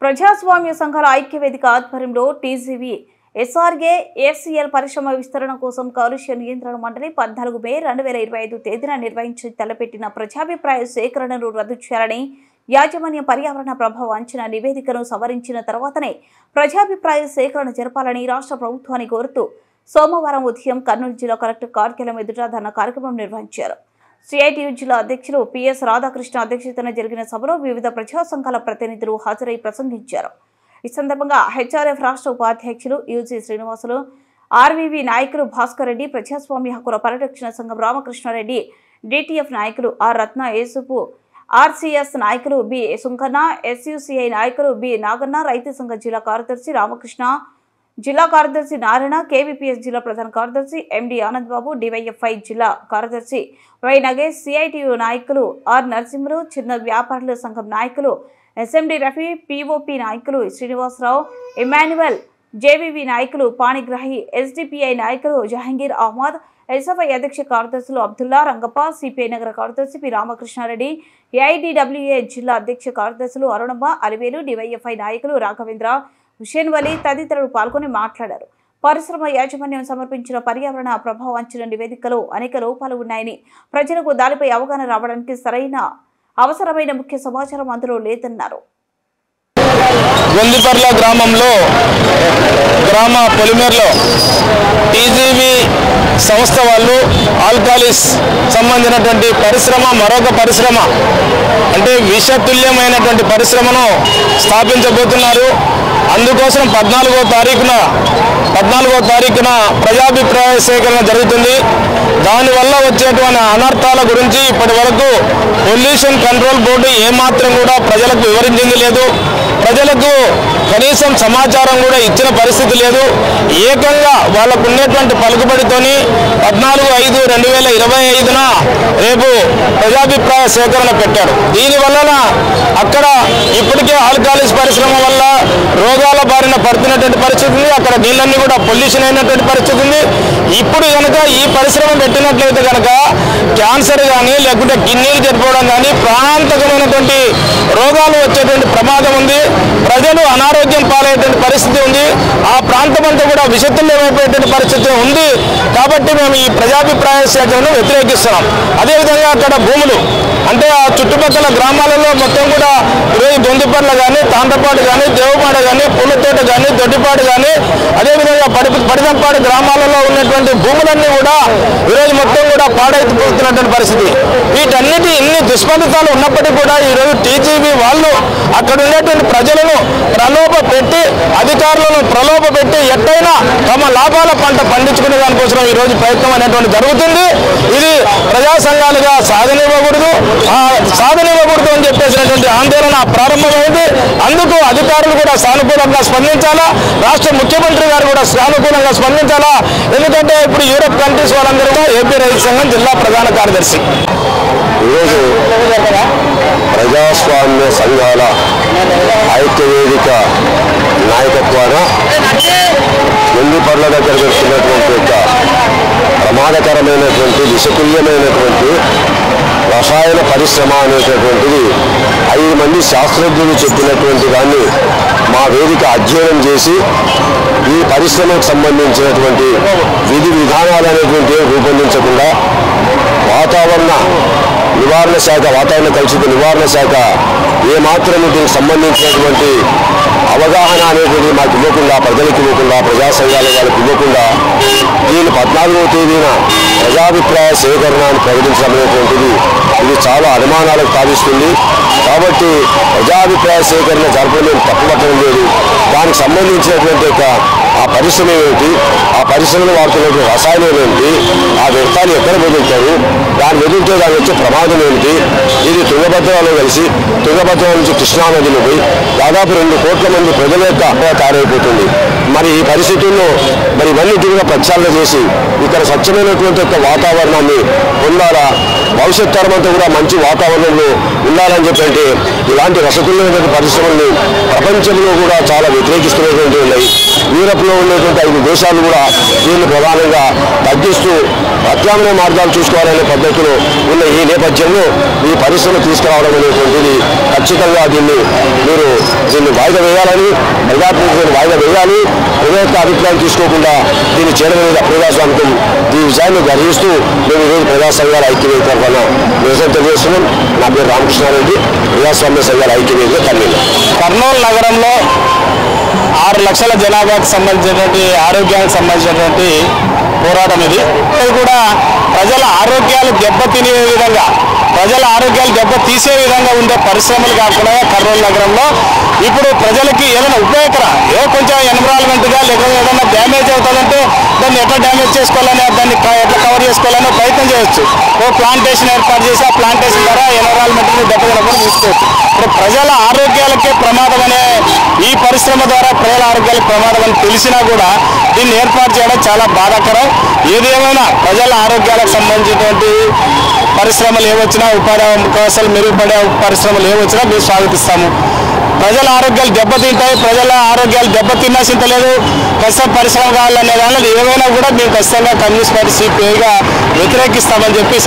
ప్రజాస్వామ్య సంఘాల ఐక్యవేదిక ఆధ్వర్యంలో టీజీవీ ఎస్ఆర్ఏ ఎఫ్సీఎల్ పరిశ్రమ విస్తరణ కోసం కాలుష్య నియంత్రణ మండలి 14 మే 2025 తేదీన నిర్వహించి తలపెట్టిన ప్రజాభిప్రాయ సేకరణను రద్దు చేయాలని యాజమాన్య పర్యావరణ ప్రభావ అంచనా నివేదికను సవరించిన తర్వాతనే ప్రజాభిప్రాయ సేకరణ జరపాలని రాష్ట్ర ప్రభుత్వాన్ని కోరుతూ సోమవారం ఉదయం కర్నూలు జిల్లా కలెక్టర్ కార్యాలయం ఎదుట ధర్నా కార్యక్రమం నిర్వహించారు. సిఐటియు జిల్లా అధ్యక్షులు పిఎస్ రాధాకృష్ణ అధ్యక్షతన జరిగిన సభలో వివిధ ప్రజా సంఘాల ప్రతినిధులు హాజరై ప్రసంగించారు. ఈ సందర్భంగా హెచ్ఆర్ఎఫ్ రాష్ట్ర ఉపాధ్యక్షులు యూజీ శ్రీనివాసులు, ఆర్వీవీ నాయకులు భాస్కర్ రెడ్డి, ప్రజాస్వామ్య హక్కుల పరిరక్షణ సంఘం రామకృష్ణారెడ్డి, డిటిఎఫ్ నాయకులు ఆర్ రత్న యేసుపు, ఆర్సీఎస్ నాయకులు బి సుంకన్న, ఎస్యూసీఐ నాయకులు బి నాగన్న, రైతు సంఘ జిల్లా కార్యదర్శి రామకృష్ణ, జిల్లా కార్యదర్శి నారాయణ, కేవీపీఎస్ జిల్లా ప్రధాన కార్యదర్శి ఎండి ఆనంద్ బాబు, డివైఎఫ్ఐ జిల్లా కార్యదర్శి వై నగేష్, సిఐటియు నాయకులు ఆర్ నరసింహులు, చిన్న వ్యాపారుల సంఘం నాయకులు ఎస్ఎండి రఫీ, పీఓపీ నాయకులు శ్రీనివాసరావు, ఇమాన్యువల్, జేవీవీ నాయకులు పాణిగ్రాహి, ఎస్డిపిఐ నాయకులు జహంగీర్ అహ్మద్, ఎస్ఎఫ్ఐ అధ్యక్ష కార్యదర్శులు అబ్దుల్లా, రంగప్ప, సిపిఐ నగర కార్యదర్శి పి రామకృష్ణారెడ్డి, ఏఐడిడబ్ల్యూఏ జిల్లా అధ్యక్ష కార్యదర్శులు అరుణమ్మ, అలివేలు, డివైఎఫ్ఐ నాయకులు రాఘవేంద్ర, హుషేన్ వలీ తదితరులు పాల్గొని మాట్లాడారు. పరిశ్రమ యాజమాన్యం సమర్పించిన పర్యావరణ ప్రభావ అంచనా నివేదికలో అనేక లోపాలు ఉన్నాయని, ప్రజలకు దానిపై అవగాహన రావడానికి అవసరమైన ముఖ్య సమాచారం అందులో లేదన్నారు. గొందిపర్ల గ్రామంలో గ్రామ పొలిమేర్లో టీజీవీ సంస్థ వాళ్ళు ఆల్కాలిస్ సంబంధించినటువంటి పరిశ్రమ, మరొక పరిశ్రమ అంటే విషతుల్యమైనటువంటి పరిశ్రమను స్థాపించబోతున్నారు. అందుకోసం 14వ తారీఖున ప్రజాభిప్రాయ సేకరణ జరుగుతుంది. దానివల్ల వచ్చేటువంటి అనర్థాల గురించి ఇప్పటి వరకు పొల్యూషన్ కంట్రోల్ బోర్డు ఏమాత్రం కూడా ప్రజలకు వివరించింది లేదు. ప్రజలకు కనీసం సమాచారం కూడా ఇచ్చిన పరిస్థితి లేదు. ఏకంగా వాళ్ళకు ఉన్నటువంటి పలుకుబడితోని 14/5/2025న రేపు ప్రజాభిప్రాయ సేకరణ పెట్టారు. దీనివల్ల అక్కడ ఇప్పటికే ఆల్కాలిస్ పరిశ్రమ వల్ల రోగాల బారిన పడుతున్నటువంటి పరిస్థితి ఉంది. అక్కడ నీళ్ళన్నీ కూడా పొల్యూషన్ అయినటువంటి పరిస్థితి ఉంది. ఇప్పుడు కనుక ఈ పరిశ్రమ పెట్టినట్లయితే కనుక క్యాన్సర్ కానీ లేకుంటే కిడ్నీలు చెడిపోవడం కానీ ప్రాణాంతకమైనటువంటి రోగాలు వచ్చేటువంటి ప్రమాదం ఉంది. ప్రజలు అనారోగ్యం పాలయ్యేటువంటి పరిస్థితి ఉంది. ఆ ప్రాంతం అంతా కూడా విషతుల్యమైపోయేటువంటి పరిస్థితి ఉంది. కాబట్టి మేము ఈ ప్రజాభిప్రాయ సేకరణను వ్యతిరేకిస్తున్నాం. అదేవిధంగా అక్కడ భూములు అంటే ఆ చుట్టుపక్కల గ్రామాలలో మొత్తం కూడా ఈరోజు గొందిపర్ల కానీ, తాండ్రపాడు కానీ, దేవపాడ కానీ, పూలతోట కానీ, దొడ్డిపాడు కానీ, అదేవిధంగా పడిదంపాడు గ్రామాలలో ఉన్నటువంటి భూములన్నీ కూడా ఈరోజు మొత్తం కూడా పాడైపోతున్నటువంటి పరిస్థితి. వీటన్నిటి ఇన్ని దుష్ఫలితాలు ఉన్నప్పటికీ కూడా ఈరోజు టీజీవీ వాళ్ళు అక్కడ ఉండేటువంటి ప్రజలను ప్రలోభ పెట్టి, అధికారులను ప్రలోభ పెట్టి ఎట్టయినా తమ లాభాల పంట పండించుకునే దానికోసం ఈరోజు ప్రయత్నం అనేటువంటి జరుగుతుంది. ఇది ప్రజా సంఘాలుగా సాగనివ్వకూడదు అని చెప్పేసినటువంటి ఆందోళన ప్రారంభమైంది. అందుకు అధికారులు కూడా సానుకూలంగా స్పందించాలా, రాష్ట్ర ముఖ్యమంత్రి గారు కూడా సానుకూలంగా స్పందించాలా. ఎందుకంటే ఇప్పుడు యూరోప్ కంట్రీస్ వాళ్ళందరూ ఏపీ రైతు సంఘం జిల్లా ప్రధాన కార్యదర్శి. ఈరోజు ప్రజాస్వామ్య సంఘాల ఐక్యవేదిక నాయకత్వాన గొందిపర్ల దగ్గర పెడుతున్నటువంటి యొక్క ప్రమాదకరమైనటువంటి విషతుల్యమైనటువంటి రసాయన పరిశ్రమ అనేటటువంటిది 5 మంది శాస్త్రజ్ఞులు చెప్పినటువంటి దాన్ని మా వేదిక అధ్యయనం చేసి ఈ పరిశ్రమకు సంబంధించినటువంటి విధి విధానాలు అనేటువంటివి రూపొందించకుండా వాతావరణ కలుషిత నివారణ శాఖ ఏమాత్రం దీనికి సంబంధించినటువంటి అవగాహన అనేటువంటిది మాకు ఇవ్వకుండా, ప్రజలకు ఇవ్వకుండా, ప్రజా సంఘాల వాళ్ళకి ఇవ్వకుండా దీని 14వ తేదీన ప్రజాభిప్రాయ సేకరణ అని ప్రకటించడం అనేటువంటిది ఇది చాలా అనుమానాలకు తావిస్తుంది. కాబట్టి ప్రజాభిప్రాయ సేకరణ జరపడం తప్పుపట్టడం లేదు. దానికి సంబంధించినటువంటి ఆ పరిశ్రమ ఏమిటి, ఆ పరిశ్రమలో వాడుతున్నటువంటి రసాయనాలు ఏమిటి, ఆ వ్యర్థాలు ఎక్కడ వదులుతారు, దాన్ని వదిలితే దాని వచ్చే ప్రమాదం ఏమిటి, ఇది తుంగభద్రలో కలిసి తుంగభద్ర నుంచి కృష్ణానదిలో పోయి దాదాపు 2 కోట్ల మంది ప్రజల యొక్క తయారైపోతుంది. మరి ఈ పరిస్థితుల్లో ఇవన్నీ కూడా ప్రక్షాళన చేసి ఇక్కడ స్వచ్ఛమైనటువంటి యొక్క వాతావరణాన్ని పొందాలా, భవిష్యత్ తరం అంతా కూడా మంచి వాతావరణంలో ఉండాలని చెప్పంటే ఇలాంటి రసతుల్యమైనటువంటి పరిశ్రమల్ని ప్రపంచంలో కూడా చాలా వ్యతిరేకిస్తున్నటువంటి ఉన్నాయి. యూరప్లో ఉండేటువంటి 5 దేశాలు కూడా దీన్ని ప్రధానంగా తగ్గిస్తూ ప్రత్యామ్నాయ మార్గాలు చూసుకోవాలనే పద్ధతిలో ఉన్న ఈ నేపథ్యంలో ఈ పరిశ్రమ తీసుకురావడం అనేటువంటిది ఖచ్చితంగా దీన్ని వాయిదా వేయాలని, ప్రజాప్రతినిధులను వాయిదా వేయాలి. ప్రజల యొక్క అభిప్రాయం తీసుకోకుండా దీన్ని చేయడం అనేది ప్రజాస్వామ్యం. ఈ విషయాన్ని గ్రహిస్తూ మేము ఈరోజు ప్రజా సంఘాల ఐక్యవేదిక తరఫున నిరసన తెలియజేస్తున్నాం. నా పేరు రామకృష్ణారెడ్డి, ప్రజాస్వామ్య సంఘాల ఐక్యవేదిక కర్నూలు నగరంలో 6 లక్షల జనాభాకు సంబంధించినటువంటి ఆరోగ్యానికి సంబంధించినటువంటి పోరాటం ఇది కూడా ప్రజల ఆరోగ్యాలు దెబ్బతినే విధంగా, ప్రజల ఆరోగ్యాలు దెబ్బతీసే విధంగా ఉండే పరిశ్రమలు కాకుండా కర్నూలు నగరంలో ఇప్పుడు ప్రజలకి ఏదైనా ఉపయోగకరం, కొంచెం ఎన్విరాన్మెంట్గా లేకపోతే ఏదైనా డ్యామేజ్ అవుతుందంటే దాన్ని ఎట్లా డ్యామేజ్ చేసుకోవాలని, దాన్ని ఎట్లా కవర్ చేసుకోవాలని ప్రయత్నం చేయొచ్చు. ప్లాంటేషన్ ఏర్పాటు చేసి ఆ ప్లాంటేషన్ ద్వారా ఎన్విరాన్మెంట్ని దెబ్బతినకుండా తీసుకోవచ్చు. ఇప్పుడు ప్రజల ఆరోగ్యాలకే ప్రమాదం అనే ఈ పరిశ్రమ ద్వారా ప్రజల ఆరోగ్యాలకు ప్రమాదం అని తెలిసినా కూడా దీన్ని ఏర్పాటు చేయడం చాలా బాధాకరం. ఏదేమైనా ప్రజల ఆరోగ్యాలకు సంబంధించినటువంటి పరిశ్రమలు ఏవచ్చినా, ఉపాధి అవకాశాలు మెరుగుపడే పరిశ్రమలు ఏవచ్చినా మేము స్వాగతిస్తాము. ప్రజల ఆరోగ్యాలు దెబ్బతింటాయి, ప్రజల ఆరోగ్యాలు దెబ్బతిన్నా చింతలేదు, ఖచ్చితంగా పరిశ్రమ కావాలనే దానిలో ఏమైనా కూడా మేము ఖచ్చితంగా కమ్యూనిస్ట్ పార్టీ సిపిఐగా వ్యతిరేకిస్తామని చెప్పి